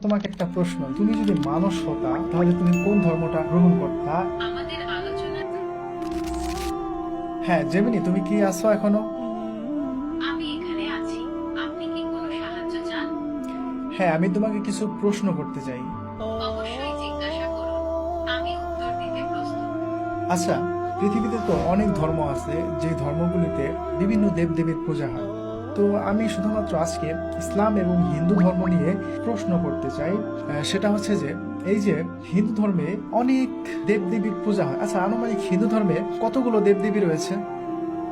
তোমাকে একটা প্রশ্ন, তুমি যদি মানুষ হতা তাহলে তুমি কোন ধর্মটা গ্রহণ করতা? আমাদের আলোচনা। হ্যাঁ জেমিনি, তুমি কি আছো এখনো? আমি এখানে আছি। আপনি কি কোনো সাহায্য চান? হ্যাঁ, আমি তোমাকে কিছু প্রশ্ন করতে চাই। অবশ্যই জিজ্ঞাসা করুন। আমি উত্তর দিতে প্রস্তুত। আচ্ছা, পৃথিবীতে তো অনেক ধর্ম আছে, যে ধর্মগুলিতে বিভিন্ন দেবদেবীর পূজা হয়। তো আমি শুধুমাত্র আজকে ইসলাম এবং হিন্দু ধর্ম নিয়ে প্রশ্ন করতে চাই। সেটা হচ্ছে যে এই যে হিন্দু ধর্মে অনেক দেবদেবীর পূজা হয়, আচ্ছা আনুমানিক হিন্দু ধর্মে কতগুলো দেবদেবী রয়েছে?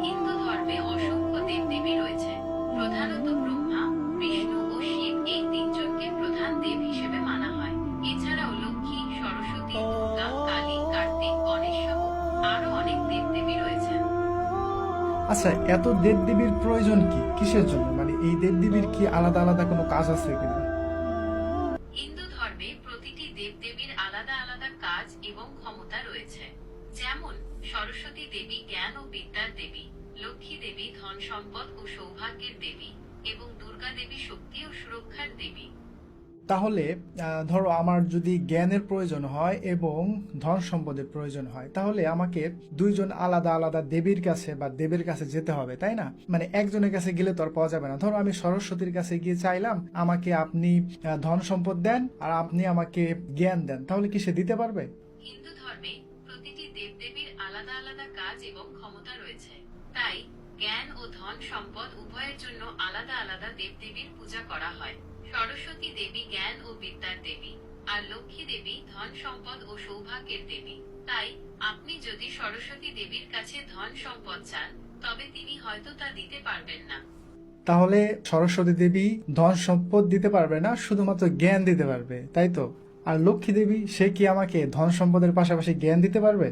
হিন্দু ধর্মে অসংখ্য দেবদেবী রয়েছে। প্রধানত ব্রহ্মা, বিষ্ণু ও শিব এই তিনজনকে প্রধান দেব হিসেবে মানা হয়। এছাড়াও লক্ষ্মী, সরস্বতী, দুর্গা, কালী, কার্তিক, গণেশ সহ আরো অনেক দেবদেবী রয়েছেন। আচ্ছা, এত দেবদেবীর প্রয়োজন কি, কিসের জন্য? মানে এই দেবদেবীর কি আলাদা আলাদা কোনো কাজ আছে কিনা? হিন্দু ধর্মে প্রতিটি দেবদেবীর আলাদা আলাদা কাজ এবং ক্ষমতা রয়েছে। যেমন সরস্বতী দেবী জ্ঞান ও বিদ্যার দেবী, লক্ষ্মী দেবী ধন সম্পদ ও সৌভাগ্যের দেবী এবং দুর্গা দেবী শক্তি ও সুরক্ষার দেবী। তাহলে ধরো আমার যদি জ্ঞানের প্রয়োজন হয় এবং ধন সম্পদের প্রয়োজন হয়, তাহলে আমাকে দুইজন আলাদা আলাদা দেবীর কাছে বা দেবের কাছে যেতে হবে, তাই না? মানে একজনের কাছে গেলে তো আর পাওয়া যাবে না। ধরো আমি সরস্বতীর কাছে গিয়ে চাইলাম আমাকে আপনি ধন সম্পদ দেন আর আপনি আমাকে জ্ঞান দেন, তাহলে কি সে দিতে পারবে? হিন্দু ধর্মে প্রতিটি দেবদেবীর আলাদা আলাদা কাজ এবং ক্ষমতা রয়েছে। তাই জ্ঞান ও ধন সম্পদ উভয়ের জন্য আলাদা আলাদা দেবদেবীর পূজা করা হয়। সরস্বতী দেবী জ্ঞান ও বিদ্যার দেবী, আর লক্ষ্মী দেবী ধন সম্পদ ও সৌভাগ্যের দেবী। তাই আপনি যদি সরস্বতী দেবীর কাছে ধন সম্পদ চান, তবে তিনি হয়তো তা দিতে পারবেন না। তাহলে সরস্বতী দেবী ধন সম্পদ দিতে পারবে না, শুধুমাত্র জ্ঞান দিতে পারবে, তাই তো? আর লক্ষ্মী দেবী, সে কি আমাকে ধন সম্পদের পাশাপাশি জ্ঞান দিতে পারবে?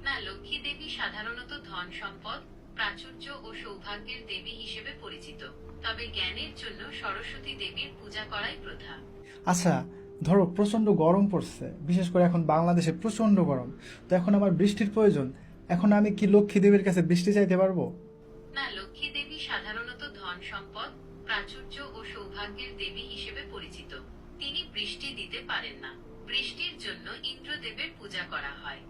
না, লক্ষ্মী দেবী সাধারণত ধন সম্পদ, প্রাচুর্য ও সৌভাগ্যের দেবী হিসেবে পরিচিত। তবে জ্ঞানের জন্য সরস্বতী দেবীর পূজা করাই প্রথা। আচ্ছা, ধরো প্রচন্ড গরম পড়ছে, বিশেষ করে এখন বাংলাদেশে প্রচন্ড গরম। তো এখন আমার বৃষ্টির প্রয়োজন। এখন আমি কি লক্ষ্মী দেবীর কাছে বৃষ্টি চাইতে পারবো? না, লক্ষ্মী দেবী সাধারণত ধন সম্পদ, প্রাচুর্য ও সৌভাগ্যের দেবী হিসেবে পরিচিত। তিনি বৃষ্টি দিতে পারেন না। বৃষ্টির জন্য ইন্দ্রদেবের পূজা করা হয়।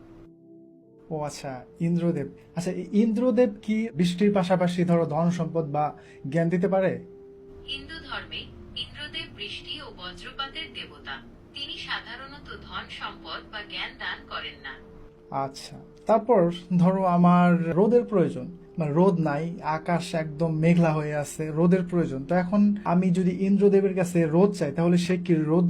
ও আচ্ছা, ইন্দ্রদেব। আচ্ছা, এই ইন্দ্রদেব কি বৃষ্টির পাশাপাশি ধরো ধন সম্পদ বা জ্ঞান দিতে পারে? হিন্দু ধর্মে ইন্দ্রদেব বৃষ্টি ও বজ্রপাতের দেবতা। তিনি সাধারণত ধন সম্পদ বা জ্ঞান দান করেন না। আচ্ছা, তারপর ধরো আমার রোদের প্রয়োজন, মানে রোদ নাই, আকাশ একদম মেঘলা হয়ে আছে, রোদের প্রয়োজন। তো এখন আমি যদি ইন্দ্রদেবের কাছে রোদ চাই, তাহলে সে কি রোদ